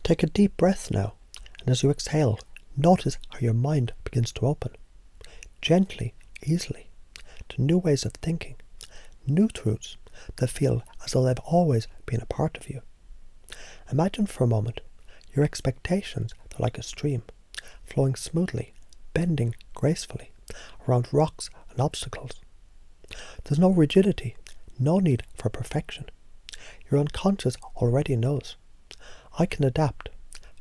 Take a deep breath now, and as you exhale, notice how your mind begins to open. Gently, easily, to new ways of thinking, new truths that feel as though they've always been a part of you. Imagine for a moment your expectations are like a stream, flowing smoothly, bending gracefully around rocks and obstacles. There's no rigidity, no need for perfection. Your unconscious already knows. I can adapt.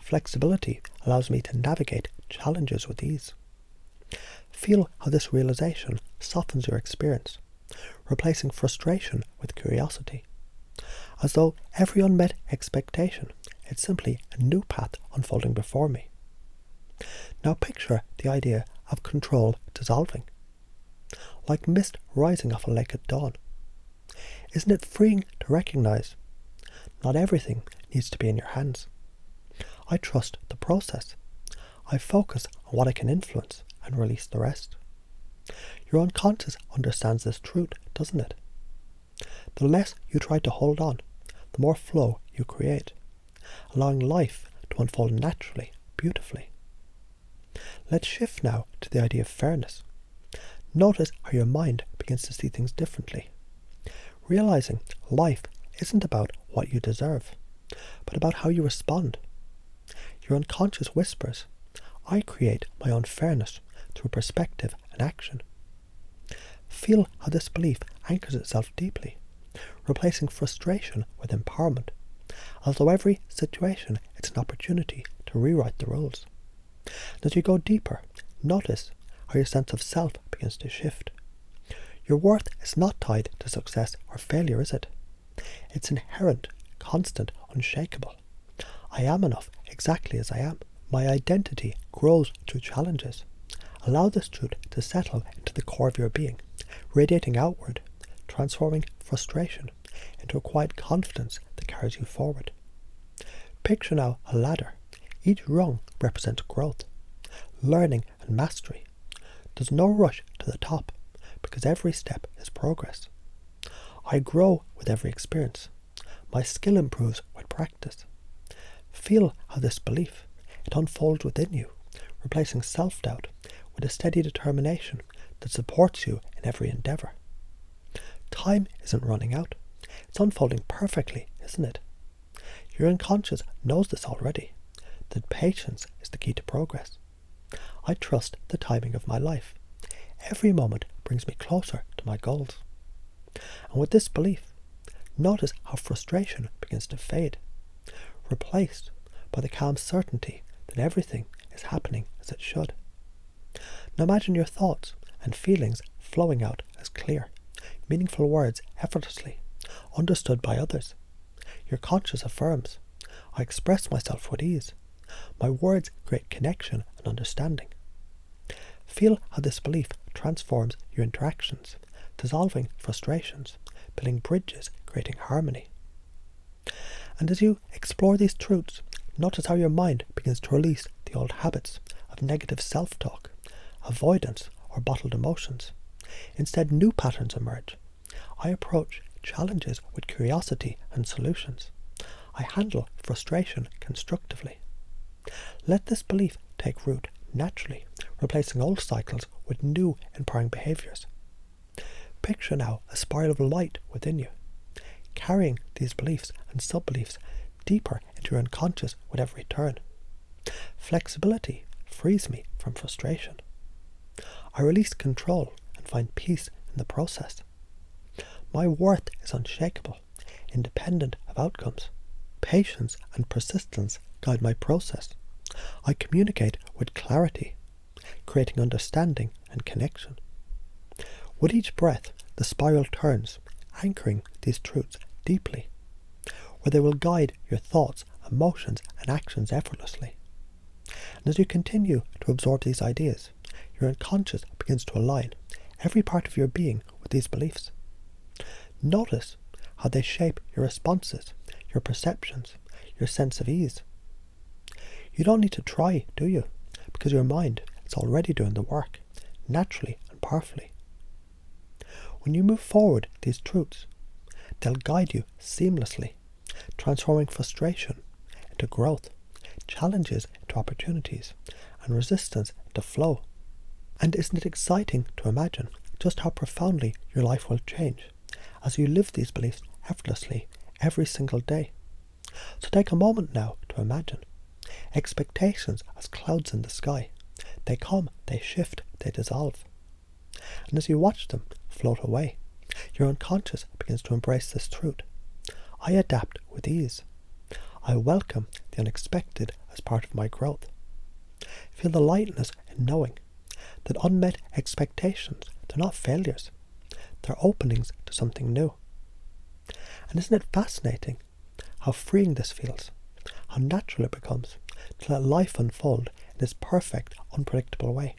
Flexibility allows me to navigate challenges with ease. Feel how this realization softens your experience, replacing frustration with curiosity. As though every unmet expectation is simply a new path unfolding before me. Now picture the idea of control dissolving, like mist rising off a lake at dawn. Isn't it freeing to recognize not everything needs to be in your hands? I trust the process. I focus on what I can influence and release the rest. Your unconscious understands this truth, doesn't it? The less you try to hold on, the more flow you create, allowing life to unfold naturally, beautifully. Let's shift now to the idea of fairness. Notice how your mind begins to see things differently, realizing life isn't about what you deserve, but about how you respond. Your unconscious whispers, I create my own fairness through perspective and action. Feel how this belief anchors itself deeply, replacing frustration with empowerment, as though every situation is an opportunity to rewrite the rules. And as you go deeper, notice how your sense of self begins to shift. Your worth is not tied to success or failure, is it? It's inherent, constant, unshakable. I am enough exactly as I am. My identity grows through challenges. Allow this truth to settle into the core of your being, radiating outward, transforming frustration into a quiet confidence that carries you forward. Picture now a ladder. Each rung represents growth, learning and mastery. There's no rush to the top because every step is progress. I grow with every experience. My skill improves with practice. Feel how this belief, it unfolds within you, replacing self-doubt with a steady determination that supports you in every endeavour. Time isn't running out. It's unfolding perfectly, isn't it? Your unconscious knows this already, that patience is the key to progress. I trust the timing of my life. Every moment brings me closer to my goals. And with this belief, notice how frustration begins to fade, replaced by the calm certainty that everything is happening as it should. Now imagine your thoughts and feelings flowing out as clear, meaningful words effortlessly, understood by others. Your conscious affirms, I express myself with ease. My words create connection and understanding. Feel how this belief transforms your interactions, dissolving frustrations, building bridges, creating harmony. And as you explore these truths, notice how your mind begins to release the old habits of negative self-talk, avoidance, or bottled emotions. Instead, new patterns emerge. I approach challenges with curiosity and solutions. I handle frustration constructively. Let this belief take root naturally, replacing old cycles with new empowering behaviours. Picture now a spiral of light within you, carrying these beliefs and sub-beliefs deeper into your unconscious with every turn. Flexibility frees me from frustration. I release control and find peace in the process. My worth is unshakable, independent of outcomes. Patience and persistence guide my process. I communicate with clarity, creating understanding and connection. With each breath, the spiral turns, anchoring these truths deeply, where they will guide your thoughts, emotions, and actions effortlessly. And as you continue to absorb these ideas, your unconscious begins to align every part of your being with these beliefs. Notice how they shape your responses, your perceptions, your sense of ease. You don't need to try, do you? Because your mind is already doing the work, naturally and powerfully. When you move forward these truths, they'll guide you seamlessly, transforming frustration into growth, challenges into opportunities, and resistance into flow. And isn't it exciting to imagine just how profoundly your life will change as you live these beliefs effortlessly every single day? So take a moment now to imagine expectations as clouds in the sky. They come, they shift, they dissolve. And as you watch them float away, your unconscious begins to embrace this truth. I adapt with ease. I welcome the unexpected as part of my growth. Feel the lightness in knowing that unmet expectations, they're not failures. They're openings to something new. And isn't it fascinating how freeing this feels? How natural it becomes to let life unfold in this perfect, unpredictable way.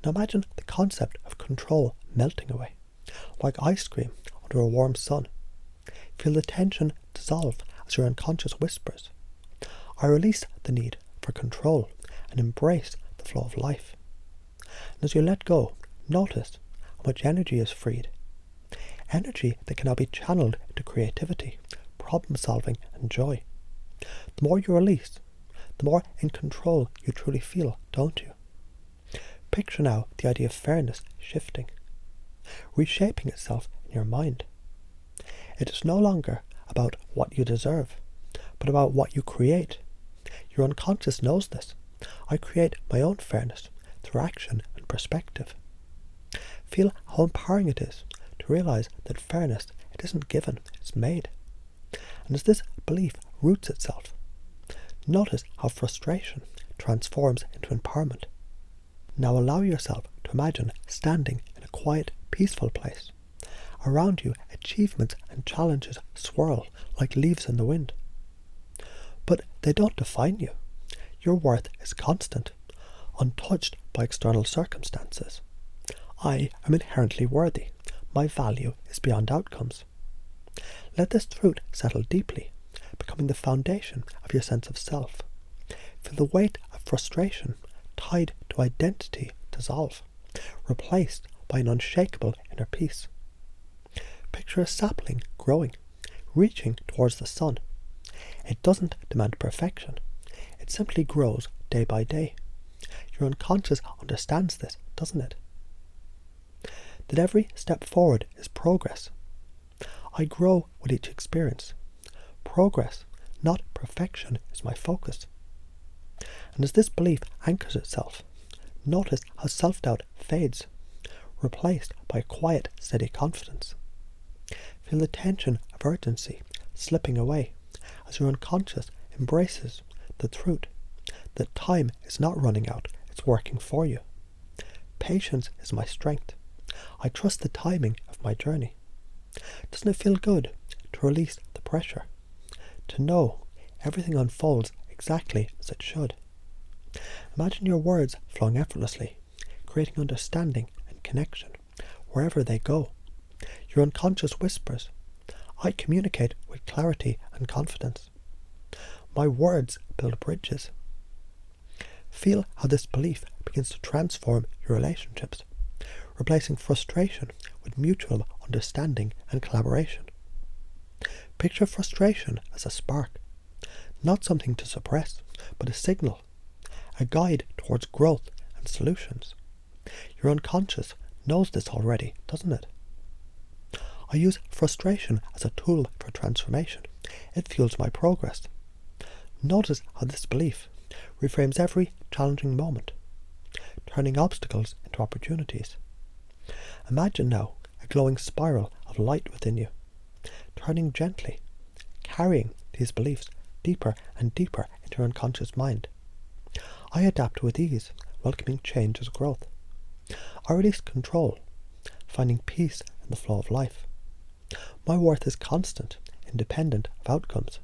Now imagine the concept of control melting away, like ice cream under a warm sun. Feel the tension dissolve as your unconscious whispers, I release the need for control and embrace the flow of life. And as you let go, notice how much energy is freed. Energy that can now be channeled into creativity, problem solving and joy. The more you release, the more in control you truly feel, don't you? Picture now the idea of fairness shifting, reshaping itself in your mind. It is no longer about what you deserve, but about what you create. Your unconscious knows this. I create my own fairness through action and perspective. Feel how empowering it is to realize that fairness, it isn't given, it's made. And as this belief roots itself, notice how frustration transforms into empowerment. Now allow yourself to imagine standing in a quiet, peaceful place. Around you, achievements and challenges swirl like leaves in the wind. But they don't define you. Your worth is constant, untouched by external circumstances. I am inherently worthy. My value is beyond outcomes. Let this truth settle deeply, becoming the foundation of your sense of self. Feel the weight of frustration tied to identity dissolve, replaced by an unshakable inner peace. Picture a sapling growing, reaching towards the sun. It doesn't demand perfection. It simply grows day by day. Your unconscious understands this, doesn't it? That every step forward is progress. I grow with each experience. Progress, not perfection, is my focus. And as this belief anchors itself, notice how self-doubt fades, replaced by a quiet, steady confidence. Feel the tension of urgency slipping away as your unconscious embraces the truth that time is not running out, it's working for you. Patience is my strength. I trust the timing of my journey. Doesn't it feel good to release the pressure? To know everything unfolds exactly as it should. Imagine your words flowing effortlessly, creating understanding and connection wherever they go. Your unconscious whispers, I communicate with clarity and confidence. My words build bridges. Feel how this belief begins to transform your relationships, replacing frustration with mutual understanding and collaboration. Picture frustration as a spark, not something to suppress, but a signal, a guide towards growth and solutions. Your unconscious knows this already, doesn't it? I use frustration as a tool for transformation. It fuels my progress. Notice how this belief reframes every challenging moment, turning obstacles into opportunities. Imagine now a glowing spiral of light within you, turning gently, carrying these beliefs deeper and deeper into your unconscious mind. I adapt with ease, welcoming change as growth. I release control, finding peace in the flow of life. My worth is constant, independent of outcomes.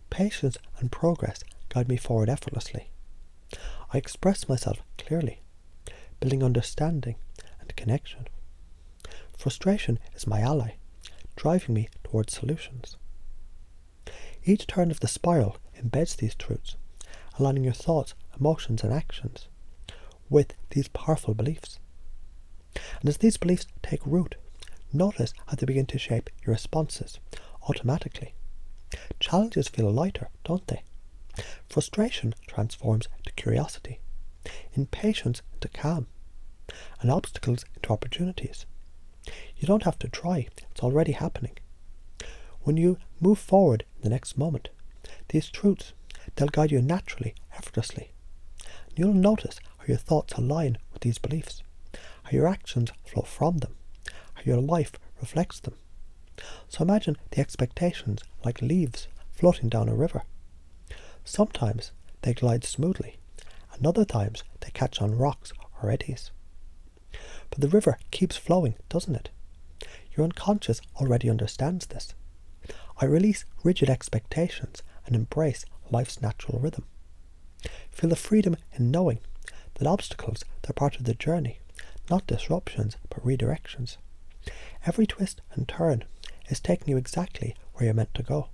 Patience and progress guide me forward effortlessly. I express myself clearly, building understanding and connection. Frustration is my ally, driving me towards solutions. Each turn of the spiral embeds these truths, aligning your thoughts, emotions and actions with these powerful beliefs. And as these beliefs take root, notice how they begin to shape your responses automatically. Challenges feel lighter, don't they? Frustration transforms into curiosity, impatience into calm, and obstacles into opportunities. You don't have to try, it's already happening. When you move forward in the next moment, these truths, they'll guide you naturally, effortlessly. You'll notice how your thoughts align with these beliefs, how your actions flow from them, how your life reflects them. So imagine the expectations like leaves floating down a river. Sometimes they glide smoothly, and other times they catch on rocks or eddies. But the river keeps flowing, doesn't it? Your unconscious already understands this. I release rigid expectations and embrace life's natural rhythm. Feel the freedom in knowing that obstacles, they're part of the journey, not disruptions, but redirections. Every twist and turn is taking you exactly where you're meant to go.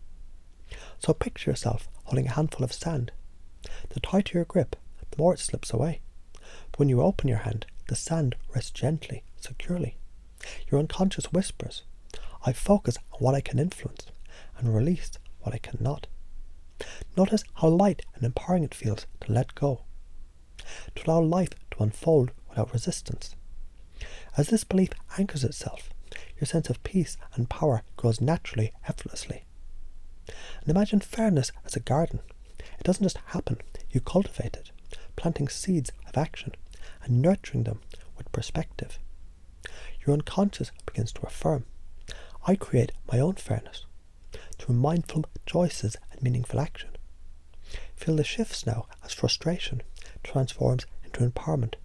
So picture yourself holding a handful of sand. The tighter your grip, the more it slips away. But when you open your hand, the sand rests gently, securely. Your unconscious whispers, I focus on what I can influence and release what I cannot. Notice how light and empowering it feels to let go, to allow life to unfold without resistance. As this belief anchors itself, your sense of peace and power grows naturally, effortlessly. And imagine fairness as a garden. It doesn't just happen, you cultivate it, planting seeds of action and nurturing them with perspective. Your unconscious begins to affirm, I create my own fairness through mindful choices and meaningful action. Feel the shifts now as frustration transforms into empowerment,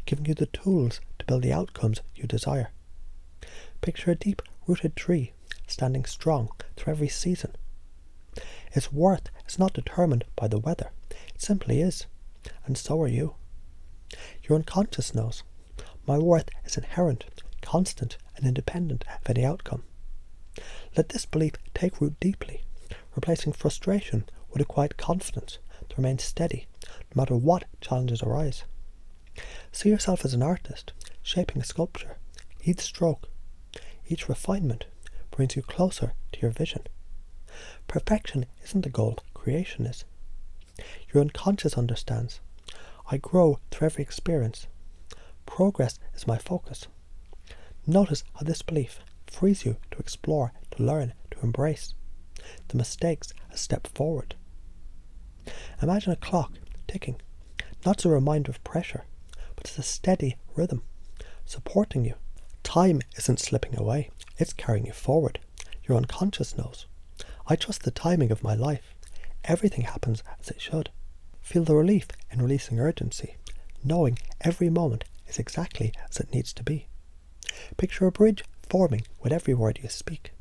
giving you the tools to build the outcomes you desire. Picture a deep-rooted tree standing strong through every season. Its worth is not determined by the weather, it simply is, and so are you. Your unconscious knows, my worth is inherent, constant, and independent of any outcome. Let this belief take root deeply, replacing frustration with a quiet confidence to remain steady, no matter what challenges arise. See yourself as an artist, shaping a sculpture. Each stroke, each refinement brings you closer to your vision. Perfection isn't the goal, creation is. Your unconscious understands, I grow through every experience. Progress is my focus. Notice how this belief frees you to explore, to learn, to embrace the mistakes a step forward. Imagine a clock ticking, not as a reminder of pressure, but as a steady rhythm, supporting you. Time isn't slipping away, it's carrying you forward. Your unconscious knows, I trust the timing of my life. Everything happens as it should. Feel the relief in releasing urgency, knowing every moment is exactly as it needs to be. Picture a bridge forming with every word you speak,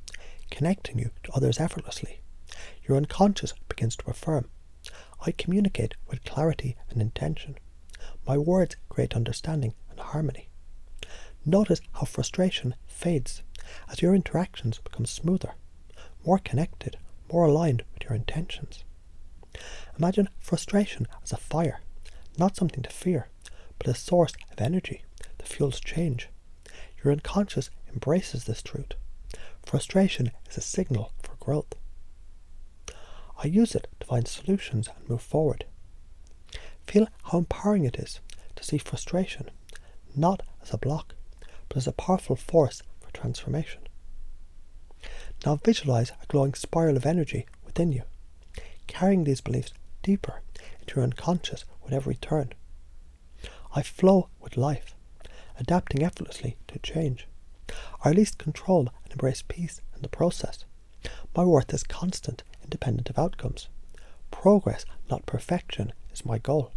connecting you to others effortlessly. Your unconscious begins to affirm, I communicate with clarity and intention. My words create understanding and harmony. Notice how frustration fades as your interactions become smoother, more connected, more aligned with your intentions. Imagine frustration as a fire, not something to fear, but a source of energy that fuels change. Your unconscious embraces this truth. Frustration is a signal for growth. I use it to find solutions and move forward. Feel how empowering it is to see frustration not as a block, but as a powerful force for transformation. Now visualize a glowing spiral of energy within you, carrying these beliefs deeper into your unconscious with every turn. I flow with life, adapting effortlessly to change. I release control and embrace peace in the process. My worth is constant, independent of outcomes. Progress, not perfection, is my goal.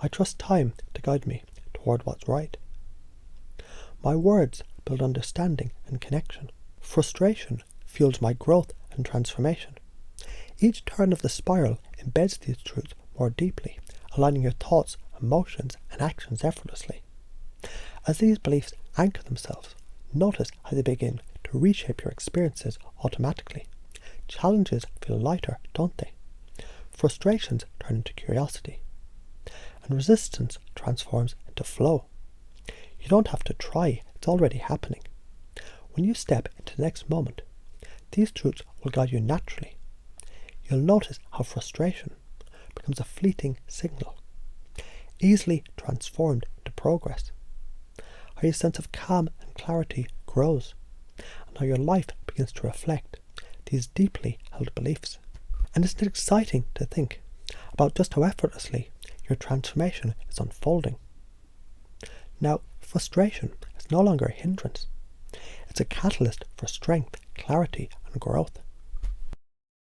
I trust time to guide me toward what's right. My words build understanding and connection. Frustration fuels my growth and transformation. Each turn of the spiral embeds these truths more deeply, aligning your thoughts, emotions, and actions effortlessly. As these beliefs anchor themselves, notice how they begin to reshape your experiences automatically. Challenges feel lighter, don't they? Frustrations turn into curiosity, and resistance transforms into flow. You don't have to try, it's already happening. When you step into the next moment, these truths will guide you naturally, you'll notice how frustration becomes a fleeting signal, easily transformed into progress, how your sense of calm and clarity grows, and how your life begins to reflect these deeply held beliefs. And isn't it exciting to think about just how effortlessly your transformation is unfolding? Now, frustration is no longer a hindrance. It's a catalyst for strength, clarity, and growth.